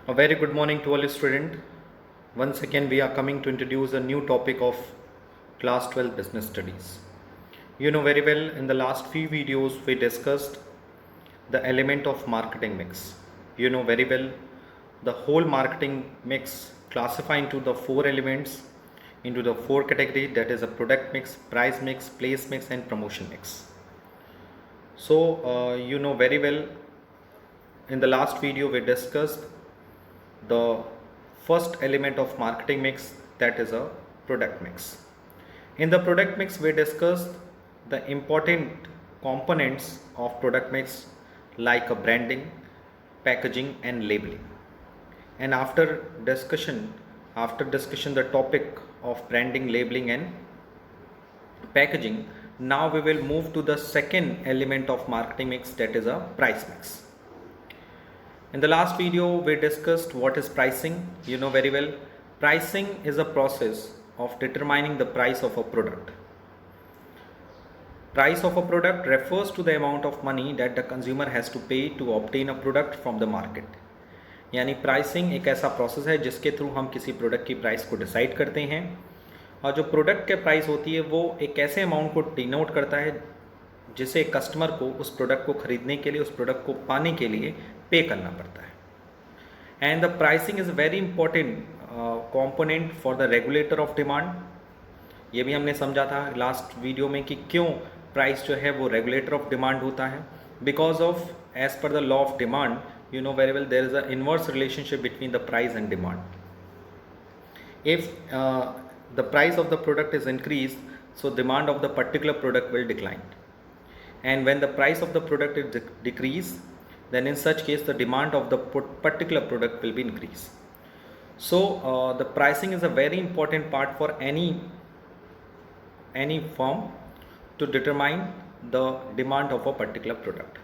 A very good morning to all students. Once again, we are coming to introduce a new topic of Class 12 Business Studies. You know very well, in the last few videos, we discussed the element of marketing mix. You know very well, the whole marketing mix classified into the four elements, into the four categories, that is a product mix, price mix, place mix, and promotion mix. So, you know very well, in the last video, we discussed the first element of marketing mix, that is a product mix. In the product mix, we discussed the important components of product mix like a branding, packaging, and labeling. And after discussion the topic of branding, labeling, and packaging, now we will move to the second element of marketing mix, that is a price mix. In the last video, we discussed what is pricing. You know very well, pricing is a process of determining the price of a product. Price of a product refers to the amount of money that the consumer has to pay to obtain a product from the market. यानी pricing एक ऐसा process है जिसके through हम किसी product की price को decide करते हैं, और जो प्रोडक्ट के प्राइस होती है वो एक ऐसे अमाउंट को डिनोट करता है जिसे कस्टमर को उस प्रोडक्ट को खरीदने के लिए, उस प्रोडक्ट को पाने के लिए पे करना पड़ता है. And the pricing is very important component for the regulator of demand. ये भी हमने समझा था लास्ट वीडियो में कि क्यों प्राइस जो है वो रेगुलेटर ऑफ डिमांड होता है. Because of as per the law of demand, you know very well, there is an inverse relationship between the price and demand. If the price of the product is increased, so demand of the particular product will decline, and when the price of the product is decreased, then in such case the demand of the particular product will be increased. So the pricing is a very important part for any firm to determine the demand of a particular product.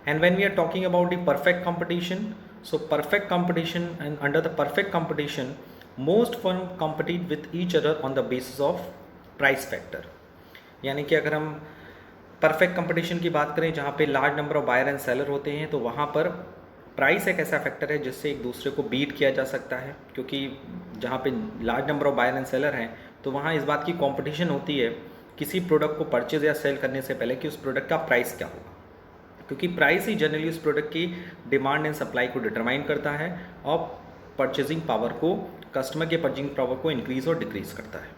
And when we are talking about the perfect competition, so perfect competition, and under the perfect competition, most firms compete with each other on the basis of price factor. यानी कि अगर हम perfect competition की बात करें जहाँ पे large number of buyer and seller होते हैं, तो वहाँ पर प्राइस एक ऐसा फैक्टर है जिससे एक दूसरे को बीट किया जा सकता है, क्योंकि जहाँ पे large number of buyer and seller हैं तो वहाँ इस बात की कॉम्पिटिशन होती है किसी प्रोडक्ट को परचेज या सेल करने से पहले कि उस प्रोडक्ट का प्राइस क्या होगा, क्योंकि प्राइस ही जनरली उस प्रोडक्ट की डिमांड एंड सप्लाई को डिटरमाइन करता है और परचेजिंग पावर को, कस्टमर के परचेजिंग पावर को इंक्रीज और डिक्रीज करता है.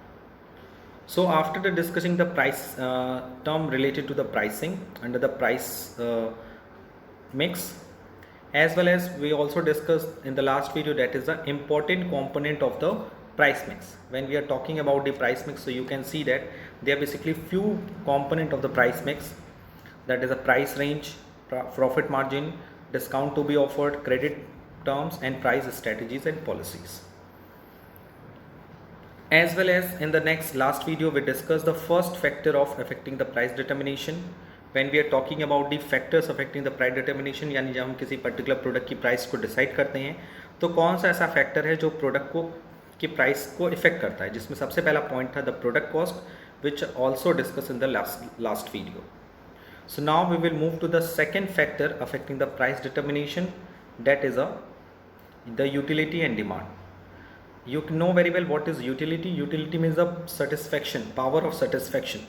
So after the discussing the price term related to the pricing under the price mix, as well as we also discussed in the last video, that is the important component of the price mix. When we are talking about the price mix, so you can see that there are basically few component of the price mix, that is a price range, profit margin, discount to be offered, credit terms, and price strategies and policies. As well as in the last video, we discussed the first factor of affecting the price determination. When we are talking about the factors affecting the price determination, यानी जब हम किसी particular product की price को decide करते हैं तो कौन सा ऐसा फैक्टर है जो प्रोडक्ट को की प्राइस को इफेक्ट करता है, जिसमें सबसे पहला पॉइंट था the product cost, which also discuss in the last video. So now we will move to the second factor affecting the price determination, that is the utility and demand. You know very well what is utility. Utility means the satisfaction, power of satisfaction,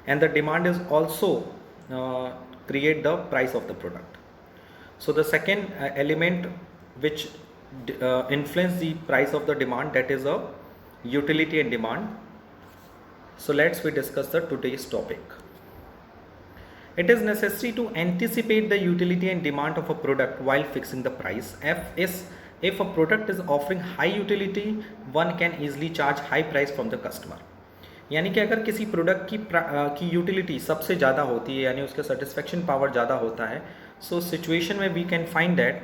and the demand is also create the price of the product. So the second element which influence the price of the demand, that is a utility and demand. So let's we discuss the today's topic. It is necessary to anticipate the utility and demand of a product while fixing the price. If a product is offering high utility, one can easily charge high price from the customer. यानी कि अगर किसी product की utility सबसे ज़्यादा होती है, यानी उसका सेटिस्फेक्शन पावर ज़्यादा होता है, सो सिचुएशन में वी कैन फाइंड दैट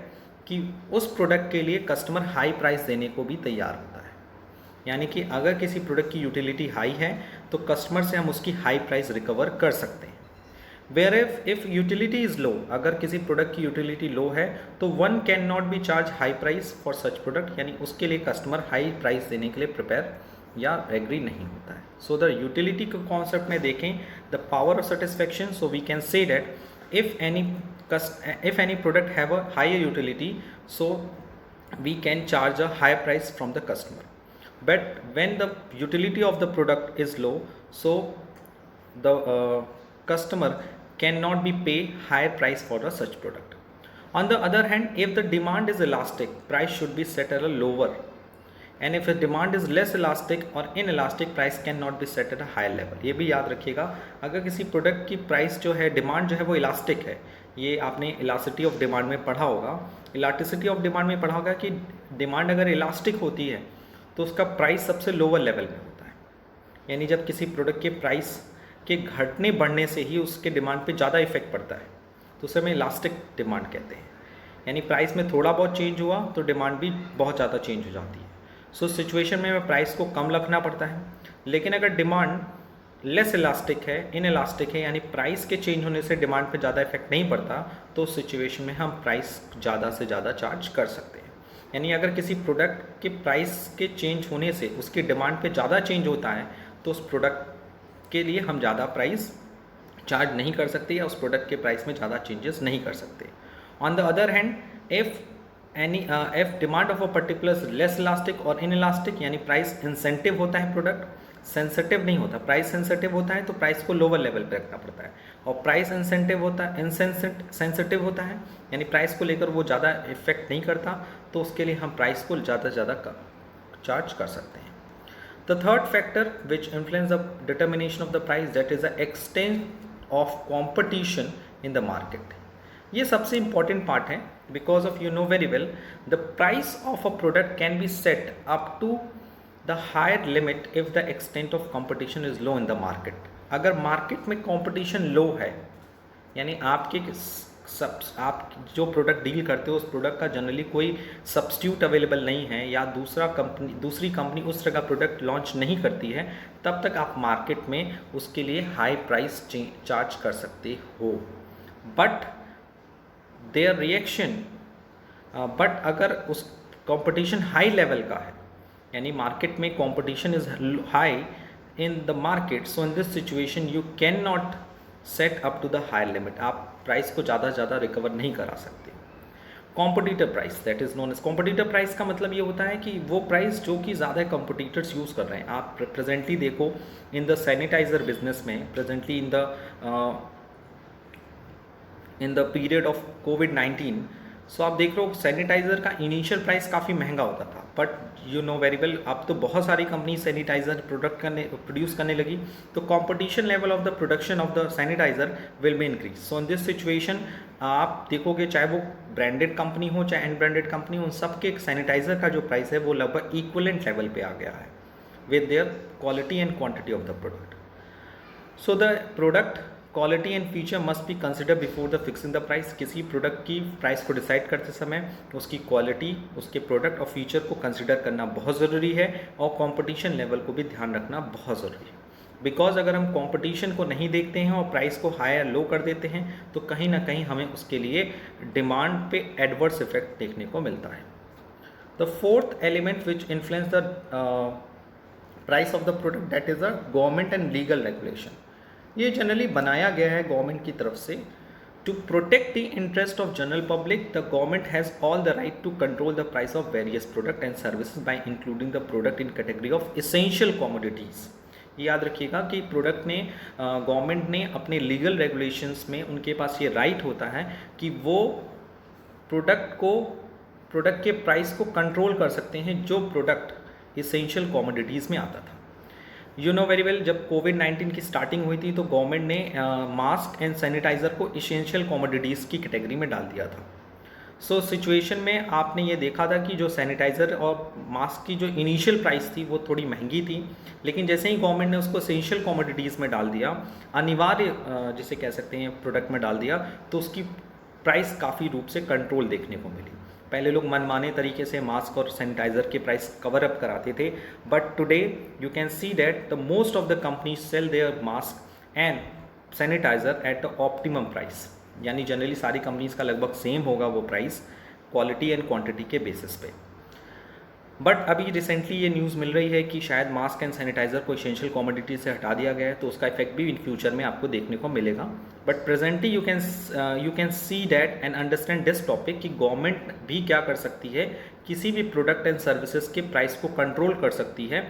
कि उस प्रोडक्ट के लिए कस्टमर हाई प्राइस देने को भी तैयार होता है. यानी कि अगर किसी प्रोडक्ट की यूटिलिटी हाई है तो कस्टमर से हम उसकी हाई प्राइस रिकवर कर सकते हैं. Where if utility is low, अगर किसी प्रोडक्ट की यूटिलिटी लो है तो one can not be charge high price for such product, यानी उसके लिए कस्टमर हाई प्राइस देने के लिए प्रिपेयर या एग्री नहीं होता है. सो द यूटिलिटी के कॉन्सेप्ट में देखें the power of satisfaction, so we can say that if any product have a higher utility, so we can charge a higher price from the customer. But when the utility of the product is low, so the customer cannot be pay higher price for a such product. On the other hand, if the demand is elastic, price should be set at a lower, and if the demand is less elastic or inelastic, price cannot be set at a higher level. ये भी याद रखिएगा, अगर किसी product की price जो है, demand जो है वो इलास्टिक है, ये आपने इलास्टिसिटी ऑफ डिमांड में पढ़ा होगा, इलास्टिसिटी ऑफ डिमांड में पढ़ा होगा कि डिमांड अगर इलास्टिक होती है तो उसका प्राइस सबसे लोअर लेवल में होता है, यानी जब किसी प्रोडक्ट के प्राइस के घटने बढ़ने से ही उसके डिमांड पे ज़्यादा इफेक्ट पड़ता है, तो उसे हम इलास्टिक डिमांड कहते हैं। यानी प्राइस में थोड़ा बहुत चेंज हुआ तो डिमांड भी बहुत ज़्यादा चेंज हो जाती है। सो सिचुएशन में हमें प्राइस को कम रखना पड़ता है। लेकिन अगर डिमांड लेस इलास्टिक है, इनइलास्टिक है, यानी प्राइस के चेंज होने से डिमांड पे ज़्यादा इफेक्ट नहीं पड़ता, तो उस सिचुएशन में हम प्राइस ज़्यादा से ज़्यादा चार्ज कर सकते हैं। यानी अगर किसी प्रोडक्ट के प्राइस के चेंज होने से उसकी डिमांड पे ज़्यादा चेंज होता है तो उस प्रोडक्ट के लिए हम ज़्यादा प्राइस चार्ज नहीं कर सकते या उस प्रोडक्ट के प्राइस में ज़्यादा चेंजेस नहीं कर सकते। On the other hand, if demand of a particular less elastic और इनइलास्टिक, यानी प्राइस इंसेंटिव होता है, प्रोडक्ट सेंसिटिव नहीं होता, प्राइस सेंसिटिव होता है तो प्राइस को लोअर लेवल पे रखना पड़ता है। और प्राइस इंसेंटिव होता है, सेंसिटिव होता है, यानी प्राइस को लेकर वो ज़्यादा इफेक्ट नहीं करता, तो उसके लिए हम प्राइस को ज़्यादा से ज़्यादा चार्ज कर सकते हैं। The third factor which influence the determination of the price, that is the extent of competition in the market. ये सबसे इंपॉर्टेंट पार्ट है, because of you know very well the price of a product can be set up to the higher limit if the extent of competition is low in the market. अगर market में competition low है, यानी आप जो product deal करते हो उस product का जनरली कोई सब्स्टिट्यूट अवेलेबल नहीं है, या दूसरी कंपनी उस तरह का प्रोडक्ट लॉन्च नहीं करती है, तब तक आप मार्केट में उसके लिए हाई प्राइस चार्ज कर सकते हो। बट देयर रिएक्शन, बट अगर उस कंपटीशन हाई लेवल का है, यानी मार्केट में competition is high in the market, so in this situation you can not set up to the higher limit, आप प्राइस को ज़्यादा से ज़्यादा रिकवर नहीं करा सकते। Competitor price, that is known as competitor price का मतलब ये होता है कि वो प्राइस जो कि ज़्यादा कंपटीटर्स यूज़ कर रहे हैं। आप प्रेजेंटली देखो इन द सैनिटाइज़र बिजनेस में, presently in the period of कोविड-19, सो आप देख रहे हो सैनिटाइज़र का इनिशियल प्राइस काफ़ी महंगा होता था, but you know very well अब तो बहुत सारी कंपनी सैनिटाइज़र प्रोड्यूस करने लगी, तो competition level of the production of the sanitizer will be increase. So in this situation आप देखोगे चाहे वो ब्रांडेड कंपनी हो चाहे अनब्रांडेड कंपनी हो, उन सबके सैनिटाइज़र का जो प्राइस है वो लगभग इक्वलेंट लेवल पे आ गया है with their quality and quantity of the product. So the product quality and feature must be consider before the fixing the price. किसी प्रोडक्ट की प्राइस को डिसाइड करते समय उसकी क्वालिटी, उसके प्रोडक्ट और फीचर को कंसिडर करना बहुत ज़रूरी है, और कंपटीशन लेवल को भी ध्यान रखना बहुत ज़रूरी है। बिकॉज अगर हम कंपटीशन को नहीं देखते हैं और प्राइस को हाई या लो कर देते हैं, तो कहीं ना कहीं हमें उसके लिए डिमांड पे एडवर्स इफेक्ट देखने को मिलता है। The fourth element which influence the price of the product, that is the government and legal regulation. ये जनरली बनाया गया है गवर्नमेंट की तरफ से to protect the interest of general public. The government has all the right to control the price of various product and services by including the product in category of essential commodities. ये याद रखिएगा कि product ने government ने अपने legal regulations में उनके पास ये राइट होता है कि वो प्रोडक्ट के प्राइस को कंट्रोल कर सकते हैं जो प्रोडक्ट एसेंशियल कमोडिटीज़ में आता था। यू नो वेरी वेल, जब कोविड-19 की स्टार्टिंग हुई थी तो गवर्नमेंट ने मास्क एंड सैनिटाइज़र को एसेंशियल कमोडिटीज़ की कैटेगरी में डाल दिया था। सो सिचुएशन में आपने ये देखा था कि जो सैनिटाइज़र और मास्क की जो इनिशियल प्राइस थी वो थोड़ी महंगी थी, लेकिन जैसे ही गवर्नमेंट ने उसको एसेंशियल कमोडिटीज़ में डाल दिया, अनिवार्य जिसे कह सकते हैं प्रोडक्ट में डाल दिया, तो उसकी प्राइस काफ़ी रूप से कंट्रोल देखने को मिली। पहले लोग मनमाने तरीके से मास्क और सैनिटाइज़र के प्राइस कवर अप कराते थे, but today you can see that the most of the companies sell their mask and sanitizer at the optimum price. यानी जनरली सारी कंपनीज का लगभग सेम होगा वो प्राइस, क्वालिटी एंड क्वांटिटी के बेसिस पे। बट अभी रिसेंटली ये न्यूज़ मिल रही है कि शायद मास्क एंड सैनिटाइज़र को एसेंशियल कमोडिटी से हटा दिया गया है, तो उसका इफेक्ट भी इन फ्यूचर में आपको देखने को मिलेगा। But presently you can see that and understand this topic कि गवर्नमेंट भी क्या कर सकती है, किसी भी प्रोडक्ट एंड सर्विसेज के प्राइस को कंट्रोल कर सकती है,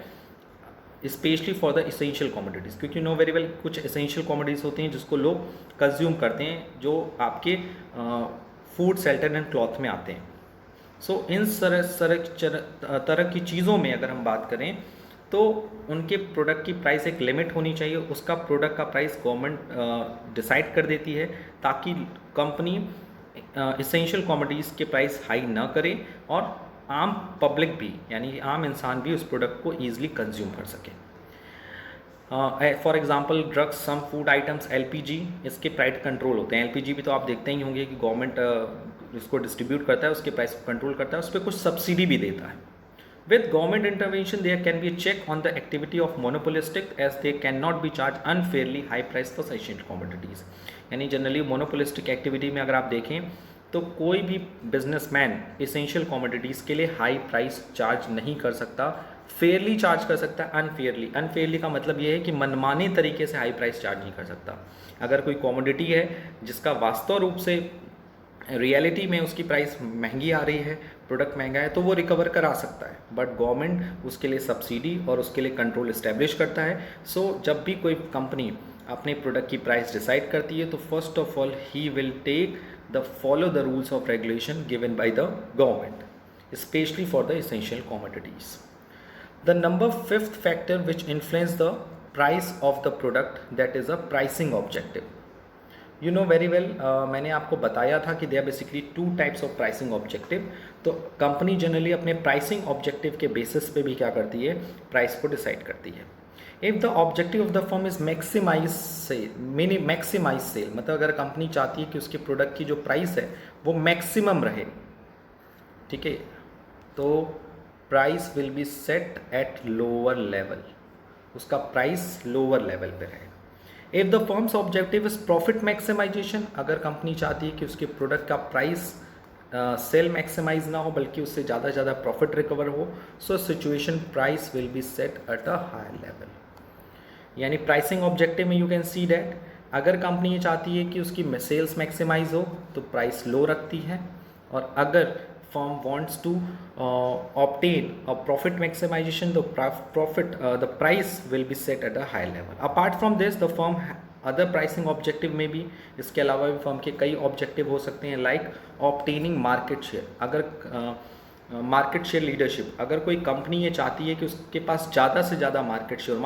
specially for the essential commodities. क्योंकि नो वेरी वेल कुछ इसेंशियल कमोडिटीज़ होती हैं जिसको लोग कंज्यूम करते हैं, जो आपके फूड, शेल्टर एंड क्लॉथ में आते हैं। सो इन तरह की चीज़ों में अगर हम बात करें तो उनके प्रोडक्ट की प्राइस एक लिमिट होनी चाहिए, उसका प्रोडक्ट का प्राइस गवर्नमेंट डिसाइड कर देती है, ताकि कंपनी इसेंशियल कमोडिटीज़ के प्राइस हाई ना करे और आम पब्लिक भी यानी आम इंसान भी उस प्रोडक्ट को ईजिली कंज्यूम कर सके। For example drugs, some food items, LPG, इसके प्राइस कंट्रोल होते हैं। एलपीजी भी तो आप देखते ही होंगे कि गवर्नमेंट इसको डिस्ट्रीब्यूट करता है, उसके प्राइस को कंट्रोल करता है, उस पर कुछ सब्सिडी भी देता है। With government intervention, there can be a check on the activity of monopolistic, as they cannot be charged unfairly high price for essential commodities. यानी जनरली मोनोपोलिस्टिक एक्टिविटी में अगर आप देखें तो कोई भी बिजनेसमैन एसेंशियल कमोडिटीज़ के लिए हाई प्राइस चार्ज नहीं कर सकता, फेयरली चार्ज कर सकता है, अनफेयरली। अनफेयरली का मतलब ये है कि मनमाने तरीके से हाई प्राइस चार्ज नहीं कर सकता। अगर कोई कमोडिटी है जिसका वास्तव रूप से रियलिटी में उसकी प्राइस महंगी आ रही है, प्रोडक्ट महंगा है, तो वो रिकवर करा सकता है, बट गवर्नमेंट उसके लिए सब्सिडी और उसके लिए कंट्रोल इस्टेब्लिश करता है। सो जब भी कोई कंपनी अपने प्रोडक्ट की प्राइस डिसाइड करती है तो first of all he will take the follow the rules of regulation given by the government, specially for the essential commodities. The number 5th factor which influence the price of the product, that is a pricing objective. You know very well, मैंने आपको बताया था कि they are basically 2 types of pricing objective. तो company generally अपने pricing objective के basis पे भी क्या करती है, प्राइस को डिसाइड करती है। If the objective of the firm is maximize sale, मतलब अगर कंपनी चाहती है कि उसके प्रोडक्ट की जो प्राइस है वो मैक्सिमम रहे, ठीक है, तो price will be set at lower level, उसका प्राइस लोअर लेवल पे रहे। If the firm's objective is profit maximization, अगर कंपनी चाहती है कि उसके प्रोडक्ट का प्राइस सेल मैक्सिमाइज ना हो बल्कि उससे ज़्यादा से ज़्यादा प्रॉफिट रिकवर हो, so situation price will be set at a higher level. यानी प्राइसिंग ऑब्जेक्टिव में यू कैन सी डैट अगर कंपनी ये चाहती है कि उसकी सेल्स मैक्सिमाइज हो तो प्राइस लो रखती है, और अगर firm wants to obtain a profit maximization, the price will be set at a high level. Apart from this, the firm other pricing objective में भी, इसके अलावा भी फर्म के कई ऑब्जेक्टिव हो सकते हैं, लाइक ऑब्टेनिंग मार्केट शेयर। अगर मार्केट शेयर लीडरशिप, अगर कोई कंपनी ये चाहती है कि उसके पास ज़्यादा से ज़्यादा मार्केट शेयर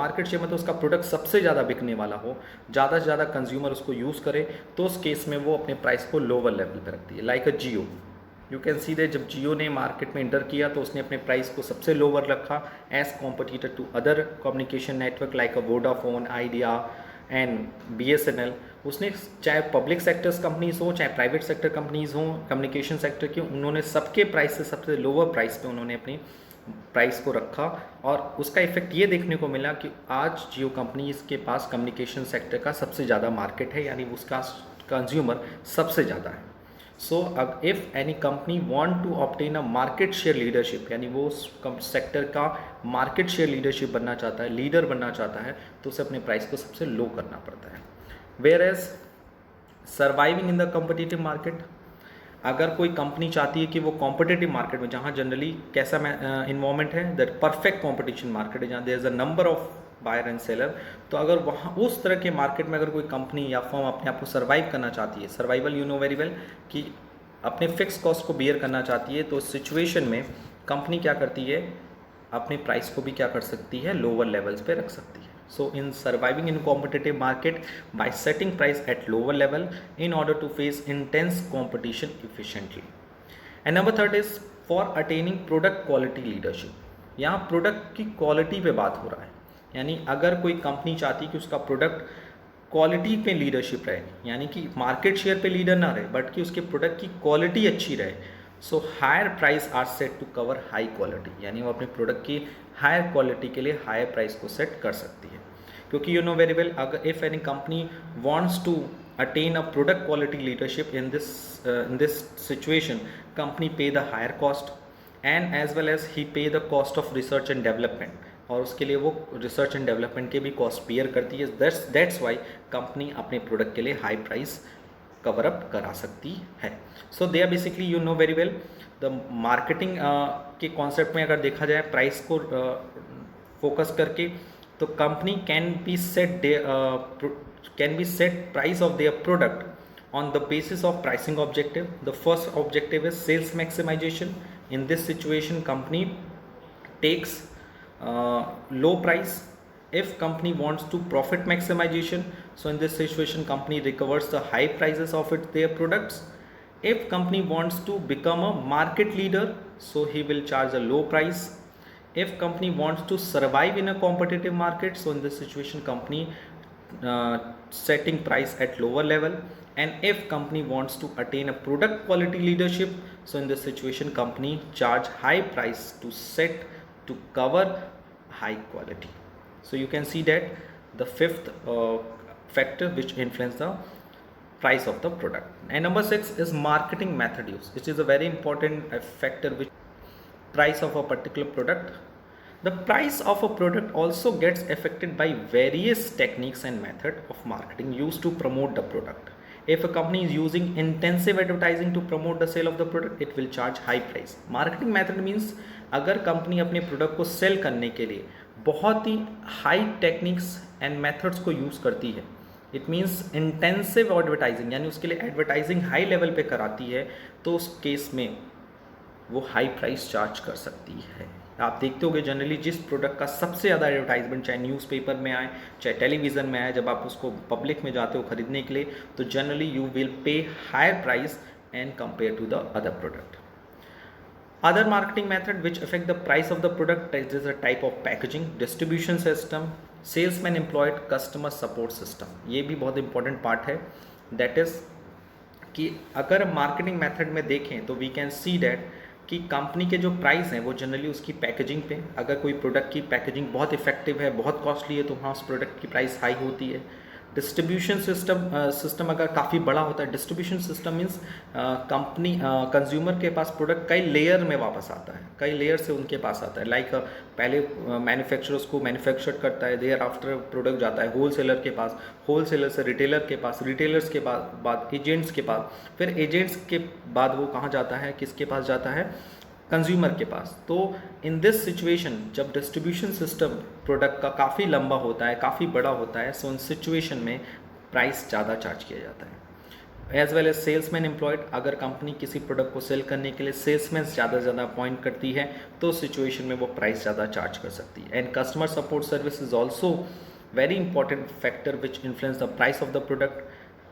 मतलब उसका प्रोडक्ट सबसे ज़्यादा बिकने वाला हो, ज़्यादा से ज़्यादा कंज्यूमर उसको यूज़ करे, तो उस केस में वो अपने प्राइस को लोअर लेवल पर रखती है। Like a Jio, you can see that जब जियो ने मार्केट में इंटर किया तो उसने अपने प्राइस को सबसे लोअर रखा as competitor to other communication network like a Vodafone, Idea and BSNL। उसने चाहे पब्लिक सेक्टर्स कंपनीज हो चाहे प्राइवेट सेक्टर कंपनीज हों, कम्युनिकेशन सेक्टर की, उन्होंने सबके प्राइस से सबसे लोअर प्राइस पे उन्होंने अपनी प्राइस को रखा, और उसका इफेक्ट ये देखने को मिला कि आज जियो कंपनीज के पास कम्युनिकेशन सेक्टर का सबसे ज़्यादा मार्केट है, यानी उसका कंज्यूमर सबसे ज़्यादा है। So if any company want to obtain a market share leadership, यानी वो सेक्टर का मार्केट शेयर लीडरशिप बनना चाहता है, लीडर बनना चाहता है, तो उसे अपने प्राइस को सबसे लो करना पड़ता है। Where as surviving in the competitive market, अगर कोई कंपनी चाहती है कि वो कॉम्पिटिटिव मार्केट में, जहाँ जनरली कैसा इन्वायरमेंट है, दैट परफेक्ट कॉम्पिटिशन मार्केट है, जहाँ there is a number of buyer and seller, तो अगर वहाँ उस तरह के मार्केट में अगर कोई कंपनी या फर्म अपने आप को सर्वाइव करना चाहती है, survival you know very well कि अपने फिक्स कॉस्ट को बियर करना चाहती है, तो उस सिचुएशन में कंपनी क्या करती है, अपने प्राइस को भी क्या कर सकती है, लोअर लेवल्स पे रख सकती है। So in surviving in competitive market by setting price at lower level in order to face intense competition efficiently. And number 3 is for attaining product quality leadership. यहाँ प्रोडक्ट की क्वालिटी पे बात हो रहा है, यानी अगर कोई कंपनी चाहती है कि उसका प्रोडक्ट क्वालिटी पे लीडरशिप रहे, यानी कि मार्केट शेयर पे लीडर ना रहे बट कि उसके प्रोडक्ट की क्वालिटी अच्छी रहे, so higher price are set to cover high quality, यानी वो अपने प्रोडक्ट की हायर क्वालिटी के लिए हायर प्राइस को सेट कर सकती है। क्योंकि यू नो वेरी वेल, अगर if any company wants to attain a product quality leadership in this situation, company pay the higher cost and as well as he pay the cost of research and development, और उसके लिए वो research and development के भी cost bear करती है. That's why company अपने product के लिए हाई प्राइस कवर अप करा सकती है. So they are basically, you know very well, the marketing के कॉन्सेप्ट में अगर देखा जाए प्राइस को फोकस करके, तो company can be set price of their product on the basis of pricing objective. The first objective is sales maximization. In this situation, company takes low price. If company wants to profit maximization, so in this situation company recovers the high prices of their products. If company wants to become a market leader, so he will charge a low price. If company wants to survive in a competitive market, so in this situation company setting price at lower level. And if company wants to attain a product quality leadership, so in this situation company charge high price to cover high quality. So you can see that the fifth factor which influence the price of the product. And number 6 is marketing method use, which is a very important factor which price of a particular product. The price of a product also gets affected by various techniques and method of marketing used to promote the product. If a company is using intensive advertising to promote the sale of the product, it will charge high price. Marketing method means अगर company अपने product को sale करने के लिए बहुत ही high techniques and methods को use करती है, इट मीन्स इंटेंसिव एडवर्टाइजिंग, यानी उसके लिए एडवर्टाइजिंग हाई लेवल पे कराती है, तो उस केस में वो हाई प्राइस चार्ज कर सकती है. आप देखते होंगे जनरली जिस प्रोडक्ट का सबसे ज़्यादा एडवर्टाइजमेंट चाहे न्यूज़पेपर में आए चाहे टेलीविज़न में आए, जब आप उसको पब्लिक में जाते हो खरीदने के लिए, तो generally you will pay higher price and compare to the other product. Other marketing method which affect the price of the product is a type of packaging, distribution system, salesman employed, customer support system. ये भी बहुत important part है. That is कि अगर marketing method में देखें तो we can see that कि कंपनी के जो प्राइस हैं वो जनरली उसकी पैकेजिंग पे, अगर कोई प्रोडक्ट की पैकेजिंग बहुत इफेक्टिव है, बहुत कॉस्टली है, तो वहाँ उस प्रोडक्ट की प्राइस हाई होती है. डिस्ट्रीब्यूशन सिस्टम अगर काफ़ी बड़ा होता है, distribution system means company consumer के पास प्रोडक्ट कई लेयर में वापस आता है, कई लेयर से उनके पास आता है. लाइक पहले मैन्युफैक्चरर्स को मैन्युफैक्चर करता है, देयर आफ्टर प्रोडक्ट जाता है होलसेलर के पास, होलसेलर से रिटेलर के पास, रिटेलर्स के बाद एजेंट्स के पास, फिर एजेंट्स के बाद वो कहाँ जाता है, किसके पास जाता है, कंज्यूमर के पास. तो इन दिस सिचुएशन जब डिस्ट्रीब्यूशन सिस्टम प्रोडक्ट का काफ़ी लंबा होता है, काफ़ी बड़ा होता है, सो उन सिचुएशन में प्राइस ज़्यादा चार्ज किया जाता है. As well as salesman employed, अगर कंपनी किसी प्रोडक्ट को सेल करने के लिए सेल्समैन ज़्यादा अपॉइंट करती है, तो सिचुएशन में वो प्राइस ज़्यादा चार्ज कर सकती है. And customer support service is also very important factor which influence the price of the product.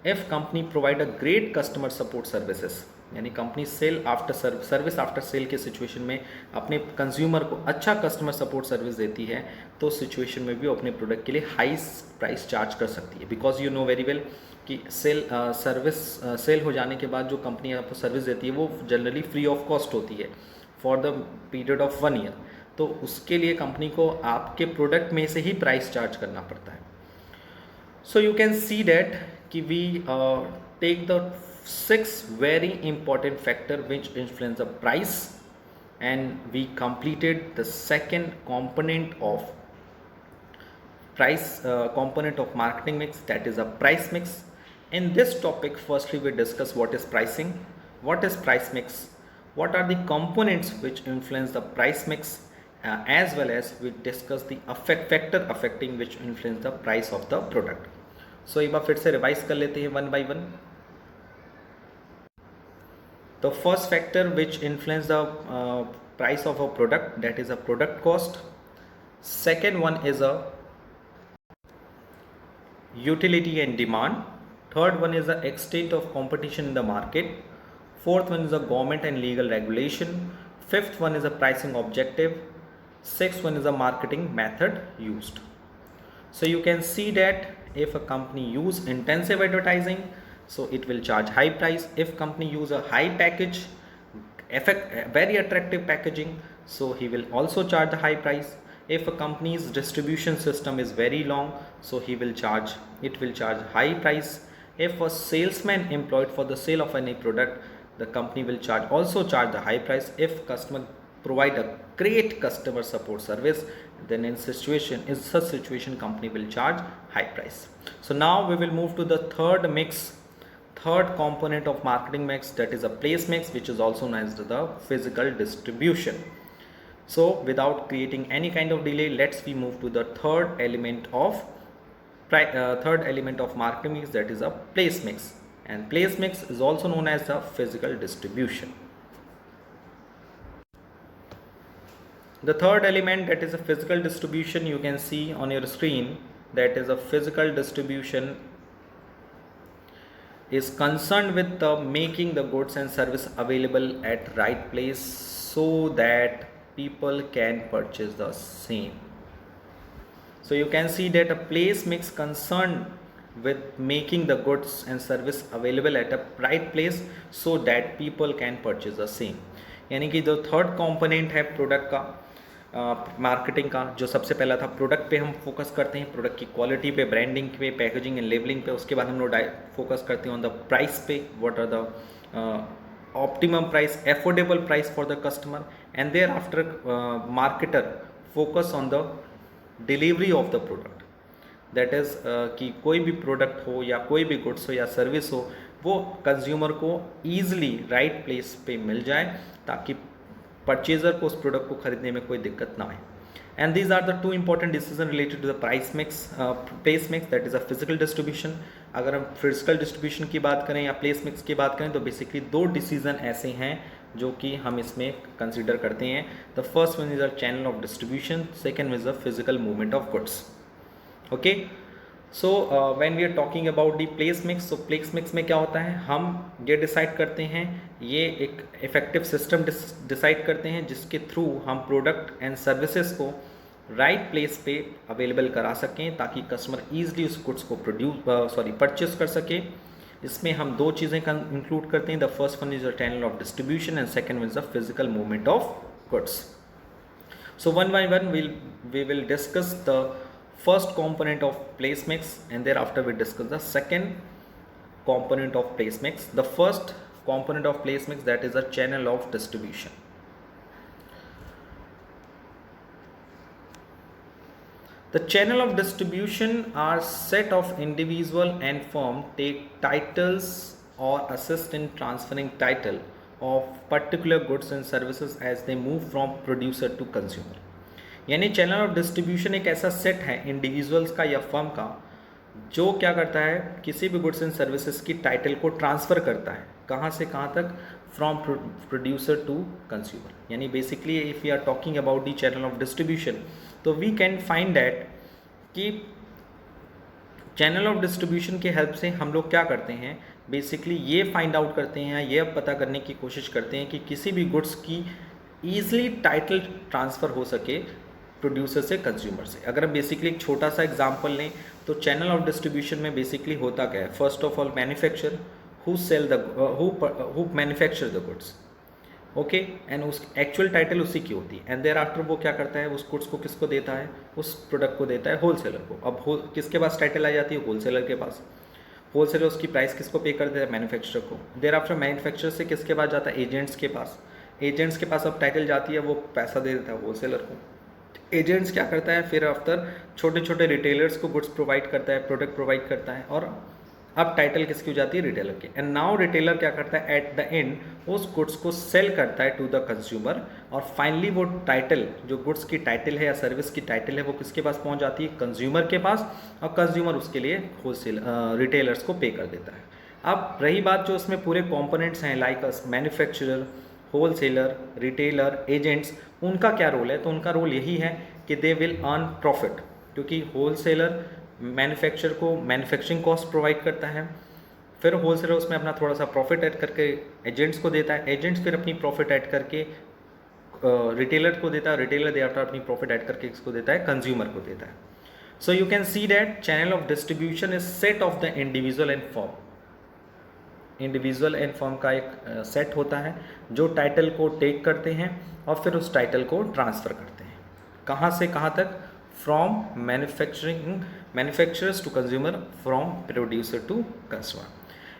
If company provide a great customer support services, यानी कंपनी सर्विस आफ्टर सेल के situation में अपने consumer को अच्छा customer support service देती है, तो situation में भी वो अपने प्रोडक्ट के लिए हाई प्राइस चार्ज कर सकती है. Because you know very well कि सेल हो जाने के बाद जो कंपनी आपको सर्विस देती है वो जनरली फ्री ऑफ कॉस्ट होती है for the period of 1 year. तो उसके लिए कंपनी को आपके प्रोडक्ट में से ही प्राइस चार्ज करना पड़ता है. So you can see that कि we take the 6 very important factor which influence the price, and we completed the second component of component of marketing mix, that is a price mix. In this topic, firstly we discuss what is pricing, what is price mix, what are the components which influence the price mix, as well as we discuss the factor affecting which influence the price of the product. So एक बार फिर से revise कर लेते हैं one by one. The first factor which influence the price of a product, that is a product cost. Second one is a utility and demand. Third one is the extent of competition in the market. Fourth one is a government and legal regulation. Fifth one is a pricing objective. Sixth one is a marketing method used. So you can see that if a company use intensive advertising, so it will charge high price. If company use a high package, very attractive packaging, so he will also charge the high price. If a company's distribution system is very long, so it will charge high price. If a salesman employed for the sale of any product, the company will also charge the high price. If customer provide a great customer support service, then in such situation company will charge high price. So now we will move to the third component of marketing mix, that is a place mix, which is also known as the physical distribution. So without creating any kind of delay, we move to the third element of marketing mix, that is a place mix, and place mix is also known as the physical distribution. The third element, that is a physical distribution, you can see on your screen, that is a physical distribution is concerned with making the goods and service available at right place so that people can purchase the same. So you can see that a place mix concerned with making the goods and service available at a right place so that people can purchase the same. यानी कि जो third component है product का marketing का, जो सबसे पहला था प्रोडक्ट पे हम फोकस करते हैं, प्रोडक्ट की क्वालिटी पे, ब्रांडिंग पे, पैकेजिंग एंड लेबलिंग पे. उसके बाद हम लोग फोकस करते हैं ऑन द प्राइस पे, what are the optimum price, affordable price for the customer, and thereafter marketer focus on the delivery of the product, that is कि कोई भी प्रोडक्ट हो या कोई भी गुड्स हो या सर्विस हो वो कंज्यूमर को ईजिली राइट प्लेस पे मिल जाए ताकि परचेजर को उस प्रोडक्ट को खरीदने में कोई दिक्कत ना आए. And these are the two important decisions related to the price mix, place mix, that is a physical distribution. अगर हम physical distribution की बात करें या place mix की बात करें तो basically दो decision ऐसे हैं जो कि हम इसमें consider करते हैं. The first one is a channel of distribution, second is the physical movement of goods. Okay, so when we are talking about the place mix, so place mix में क्या होता है, हम ये decide करते हैं, ये एक effective system decide करते हैं जिसके थ्रू हम प्रोडक्ट एंड सर्विसेज को राइट प्लेस पे अवेलेबल करा सकें ताकि कस्टमर ईजिली उस गुड्स को परचेस कर सके. इसमें हम दो चीज़ें इंक्लूड करते हैं. The first one is the channel of distribution and second one is the physical movement of goods. So one by one we will discuss the first component of place mix and thereafter we discuss the second component of place mix. The first component of place mix, that is a channel of distribution. The channel of distribution are set of individual and firm take titles or assist in transferring title of particular goods and services as they move from producer to consumer. यानी channel of distribution एक ऐसा set है individuals का या firm का जो क्या करता है, किसी भी गुड्स एंड सर्विसेज की टाइटल को ट्रांसफ़र करता है. कहाँ से कहाँ तक? From producer to consumer. यानी basically if you are talking about the channel of distribution तो वी कैन फाइंड दैट कि चैनल ऑफ डिस्ट्रीब्यूशन के हेल्प से हम लोग क्या करते हैं, बेसिकली ये फाइंड आउट करते हैं, ये पता करने की कोशिश करते हैं कि किसी भी गुड्स की ईजिली टाइटल ट्रांसफ़र हो सके प्रोड्यूसर से कंज्यूमर से. अगर हम बेसिकली एक छोटा सा एग्जांपल लें तो चैनल ऑफ डिस्ट्रीब्यूशन में बेसिकली होता क्या है, first of all manufacture who manufacture the goods, okay, and उस एक्चुअल टाइटल उसी की होती है. एंड देयर आफ्टर वो क्या करता है, उस गुड्स को किसको देता है, उस प्रोडक्ट को देता है होलसेलर को. अब किसके पास टाइटल आ जाती है, होलसेलर के पास. होलसेलर उसकी प्राइस किसको पे कर देता है, मैन्युफैक्चरर को. देयर आफ्टर मैन्युफैक्चरर से किसके पास जाता है, एजेंट्स के पास. एजेंट्स के पास अब टाइटल जाती है, वो पैसा दे देता है होलसेलर को. एजेंट्स क्या करता है, फिर आफ्टर छोटे छोटे रिटेलर्स को गुड्स प्रोवाइड करता है, प्रोडक्ट प्रोवाइड करता है, और अब टाइटल किसकी हो जाती है, रिटेलर की. एंड नाउ रिटेलर क्या करता है, एट द एंड उस गुड्स को सेल करता है टू द कंज्यूमर, और फाइनली वो टाइटल जो गुड्स की टाइटल है या सर्विस की टाइटल है वो किसके पास पहुंच जाती है, कंज्यूमर के पास, और कंज्यूमर उसके लिए होलसेल रिटेलर्स को पे कर देता है. अब रही बात जो उसमें पूरे कॉम्पोनेंट्स हैं like manufacturer, wholesaler, retailer, agents, उनका क्या रोल है, तो उनका रोल यही है कि दे विल अर्न प्रॉफिट, क्योंकि होलसेलर मैन्युफैक्चर को मैन्युफैक्चरिंग कॉस्ट प्रोवाइड करता है, फिर होलसेलर उसमें अपना थोड़ा सा प्रॉफिट ऐड करके एजेंट्स को देता है, एजेंट्स फिर अपनी प्रॉफिट ऐड करके रिटेलर को देता है, रिटेलर दे आफ्टर अपनी प्रॉफिट ऐड करके इसको देता है, कंज्यूमर को देता है. So you can see that channel of distribution is set of the individual and firm. Individual and firm का एक सेट होता है जो टाइटल को टेक करते हैं और फिर उस टाइटल को ट्रांसफ़र करते हैं. कहाँ से कहाँ तक, from manufacturers to consumer, from producer to consumer.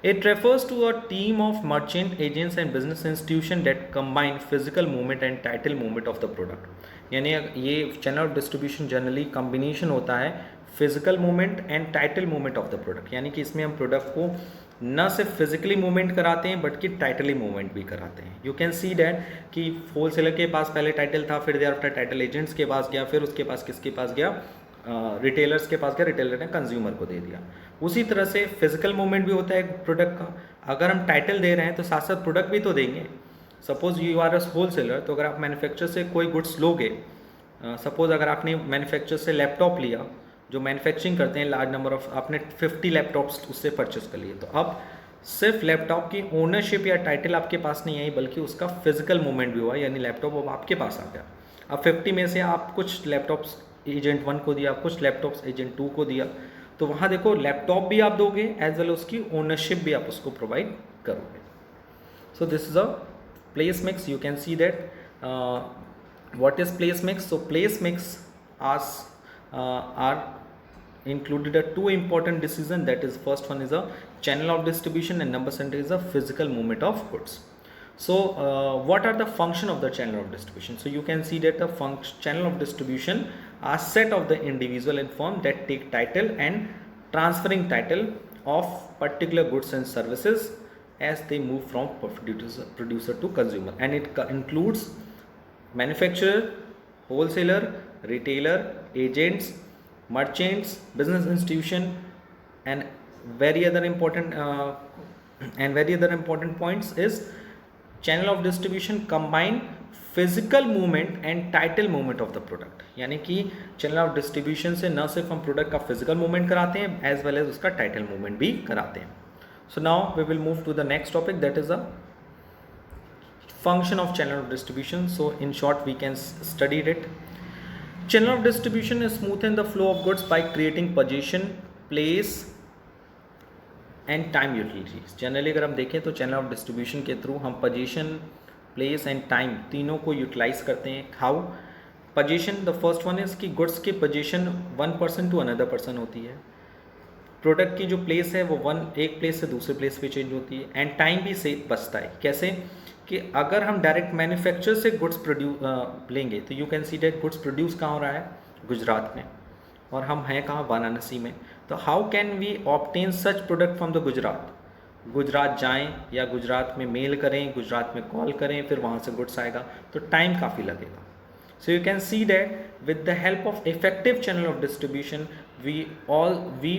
It refers to a team of merchant agents and business institution that combine physical movement and title movement of the product. यानी ये channel of distribution generally combination होता है physical movement and title movement of the product, यानी कि इसमें हम product को न सिर्फ फिजिकली मूवमेंट कराते हैं बट कि टाइटली मूवमेंट भी कराते हैं. यू कैन सी डैट कि होलसेलर के पास पहले टाइटल था, फिर देर आफ्टर टाइटल एजेंट्स के पास गया, फिर उसके पास किसके पास गया, रिटेलर्स के पास गया, रिटेलर ने कंज्यूमर को दे दिया. उसी तरह से फिजिकल मूवमेंट भी होता है प्रोडक्ट का. अगर हम टाइटल दे रहे हैं तो साथ साथ प्रोडक्ट भी तो देंगे. Suppose you are a wholesaler, तो अगर आप मैन्युफैक्चर से कोई गुड्स लोगे, सपोज अगर आपने मैन्युफैक्चर से लैपटॉप लिया, जो मैन्युफैक्चरिंग करते हैं लार्ज नंबर ऑफ, आपने 50 लैपटॉप्स उससे परचेस कर लिए, तो अब सिर्फ लैपटॉप की ओनरशिप या टाइटल आपके पास नहीं आई बल्कि उसका फिजिकल मूवमेंट भी हुआ, यानी लैपटॉप अब आपके पास आ गया. अब 50 में से आप कुछ लैपटॉप्स एजेंट 1 को दिया, कुछ लैपटॉप्स एजेंट 2 को दिया, तो वहाँ देखो लैपटॉप भी आप दोगे एज वेल उसकी ओनरशिप भी आप उसको प्रोवाइड करोगे. So this is a place mix. You can see that what is place mix. So place mix are included a two important decision, that is first one is a channel of distribution and number second is a physical movement of goods. So what are the function of the channel of distribution? So you can see that the channel of distribution are set of the individual and firm that take title and transferring title of particular goods and services as they move from producer to consumer, and it includes manufacturer, wholesaler, retailer, agents, merchants, business institution, and very other important points is channel of distribution combine physical movement and title movement of the product. यानी कि channel of distribution से न सिर्फ हम product का physical movement कराते हैं as well as उसका title movement भी कराते हैं. So now we will move to the next topic, that is a function of channel of distribution. So in short we can study it. Channel of distribution is smoothen the flow of goods by creating position, place and time utilities. Generally अगर हम देखें तो channel of distribution के through हम position, place and time तीनों को utilize करते हैं. How? Position, the first one is कि गुड्स की position one person to another person होती है. प्रोडक्ट की जो प्लेस है वो एक प्लेस से दूसरे प्लेस पे चेंज होती है. एंड टाइम भी से बचता है. कैसे? कि अगर हम डायरेक्ट मैन्युफैक्चर से गुड्स लेंगे तो you can see that goods produce कहाँ हो रहा है? गुजरात में, और हम हैं कहाँ? वाराणसी में. तो how can we obtain such product from the Gujarat? Gujarat जाएं या गुजरात में मेल करें, गुजरात में कॉल करें, फिर वहाँ से गुड्स आएगा, तो टाइम काफ़ी लगेगा. So you can see that with the help of effective channel of distribution we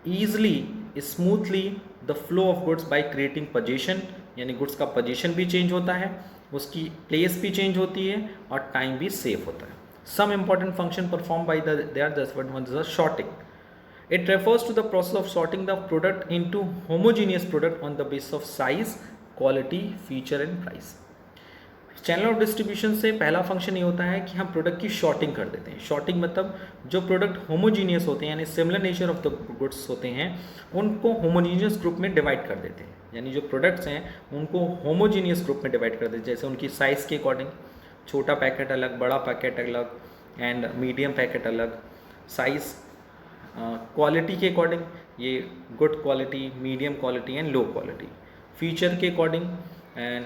easily smoothly the flow of goods by creating position, यानी गुड्स का पोजीशन भी चेंज होता है, उसकी प्लेस भी चेंज होती है और टाइम भी सेव होता है. Some important function perform by the sorting. It refers to the process of sorting the product into homogeneous product on the basis of size, quality, feature and price. Channel of distribution से पहला function ये होता है कि हम product की shorting कर देते हैं. शॉर्टिंग मतलब जो प्रोडक्ट होमोजीनियस होते हैं यानी similar nature of the goods होते हैं उनको होमोजीनियस ग्रुप में डिवाइड कर देते हैं. यानी जो प्रोडक्ट्स हैं उनको होमोजीनियस ग्रुप में डिवाइड कर देते हैं, जैसे उनकी साइज़ के अकॉर्डिंग. छोटा पैकेट अलग, बड़ा पैकेट अलग एंड मीडियम पैकेट अलग. साइज़ क्वालिटी के अकॉर्डिंग ये good quality, medium quality and low quality. Feature के according and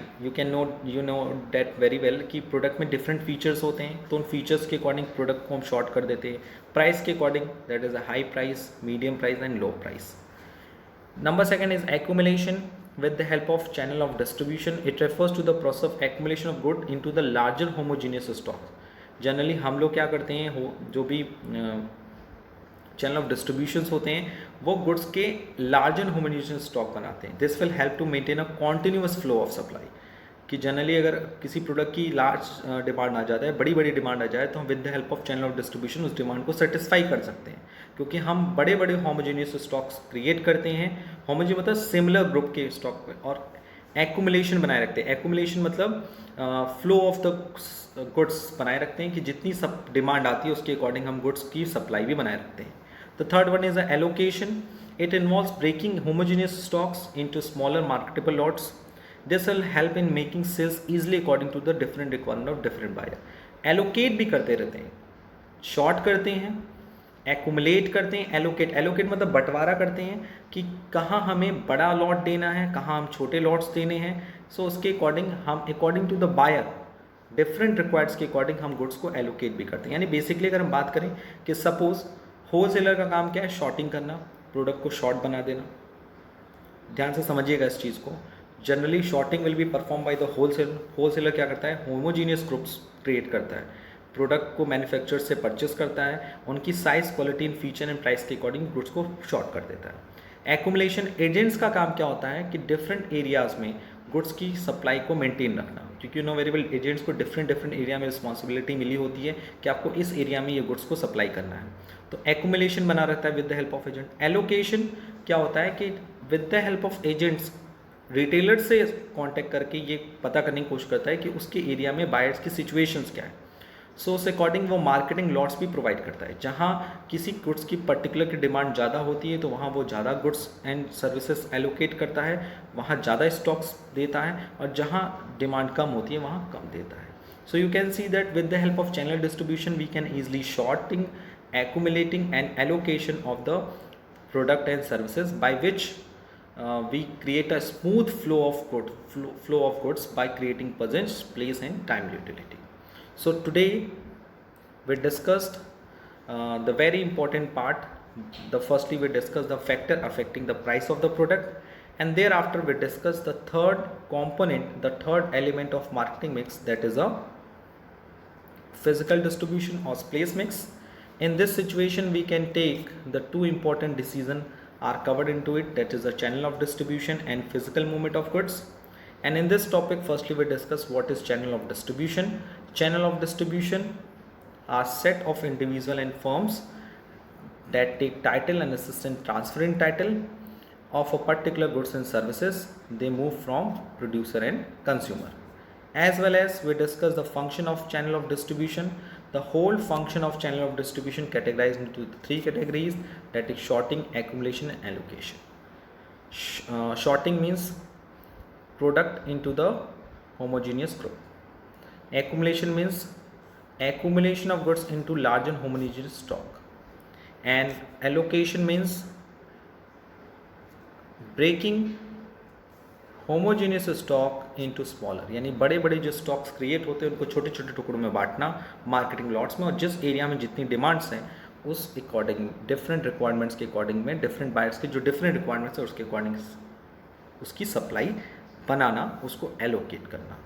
you know that very well कि प्रोडक्ट में डिफरेंट फीचर्स होते हैं, तो उन फीचर्स के अकॉर्डिंग प्रोडक्ट को हम शॉर्ट कर देते हैं. प्राइस के according, that is a high price, medium price and low price. Number second is accumulation with the help of channel of distribution. It refers to the process of accumulation of good into the larger homogeneous stock. Generally हम लोग क्या करते हैं, जो भी channel of distributions होते हैं वो गुड्स के लार्ज एंड होमोजेनियस स्टॉक बनाते हैं. This will help to maintain a continuous flow of supply. कि जनरली अगर किसी प्रोडक्ट की लार्ज डिमांड आ जाता है, बड़ी डिमांड आ जाए, तो हम with the help of channel of distribution उस डिमांड को सेटिस्फाई कर सकते हैं, क्योंकि हम बड़े होमोजेनियस स्टॉक्स क्रिएट करते हैं. होमोजेनियस मतलब सिमिलर ग्रुप के स्टॉक पे, और एक्यूमुलेशन बनाए रखते हैं. एक्यूमुलेशन मतलब फ्लो ऑफ द गुड्स बनाए रखते हैं कि जितनी सब डिमांड आती है उसके अकॉर्डिंग हम गुड्स की सप्लाई भी बनाए रखते हैं. The third one is allocation. It involves breaking homogeneous stocks into smaller marketable lots. This will help in making sales easily according to the different requirement of different buyer. Allocate भी करते रहते हैं, short करते हैं, accumulate करते हैं, allocate, allocate मतलब बंटवारा करते हैं कि कहाँ हमें बड़ा लॉट देना है, कहाँ हम छोटे लॉट्स देने हैं। सो उसके अकॉर्डिंग हम according to the buyer different requireds के अकॉर्डिंग हम गुड्स को एलोकेट भी करते हैं। यानी बेसिकली अगर हम बात करें कि सपोज होलसेलर का काम क्या है, शॉर्टिंग करना, प्रोडक्ट को शॉर्ट बना देना। ध्यान से समझिएगा इस चीज़ को। Generally sorting will be perform by the wholesaler. Wholesaler क्या करता है, होमोजीनियस ग्रुप्स क्रिएट करता है, प्रोडक्ट को मैन्युफैक्चरर से परचेस करता है, उनकी size, quality and feature and price के अकॉर्डिंग गुड्स को शॉर्ट कर देता है। एक्यूमुलेशन एजेंट्स का काम क्या होता है कि डिफरेंट एरियाज़ में गुड्स की सप्लाई को मेंटेन रखना, क्योंकि नो वेरिएबल एजेंट्स को डिफरेंट एरिया में रिस्पॉन्सिबिलिटी मिली होती है कि आपको इस एरिया में ये गुड्स को सप्लाई करना है। तो एक्यूमुलेशन बना रहता है with the help of agent. Allocation क्या होता है कि with the help of agents retailer से कांटेक्ट करके ये पता करने की कोशिश करता है कि उसके एरिया में बायर्स की सिचुएशंस क्या है। सो उस अकॉर्डिंग वो मार्केटिंग लॉट्स भी प्रोवाइड करता है। जहाँ किसी गुड्स की पर्टिकुलर की डिमांड ज़्यादा होती है तो वहाँ वो ज़्यादा गुड्स एंड सर्विसेज एलोकेट करता है, वहाँ ज़्यादा स्टॉक्स देता है, और जहाँ डिमांड कम होती है वहाँ कम देता है। So you can see that with the help of channel distribution we can easily sorting, accumulating and allocation of the product and services by which we create a smooth flow of goods by creating presence, place and time utility. So today we discussed the very important part. Firstly we discussed the factor affecting the price of the product, and thereafter we discussed the third component, the third element of marketing mix, that is a physical distribution or place mix. In this situation we can take the two important decisions are covered into it, that is the channel of distribution and physical movement of goods. And in this topic firstly we discuss what is channel of distribution. Channel of distribution are set of individual and firms that take title and assist in transferring title of a particular goods and services. They move from producer and consumer. As well as we discuss the function of channel of distribution. The whole function of channel of distribution categorized into three categories, that is shorting, accumulation and allocation. Shorting means product into the homogeneous group. Accumulation means accumulation of goods into large and homogeneous stock. And allocation means breaking homogeneous stock into smaller, यानी बड़े बड़े जो stocks create होते हैं उनको छोटे छोटे टुकड़ों में बांटना मार्केटिंग लॉट्स में, और जिस एरिया में जितनी डिमांड्स हैं उस अकॉर्डिंग डिफरेंट रिक्वायरमेंट्स के अकॉर्डिंग में डिफरेंट बायर्स के जो डिफरेंट रिक्वायरमेंट्स है उसके अकॉर्डिंग उसकी सप्लाई बनाना, उसको एलोकेट करना।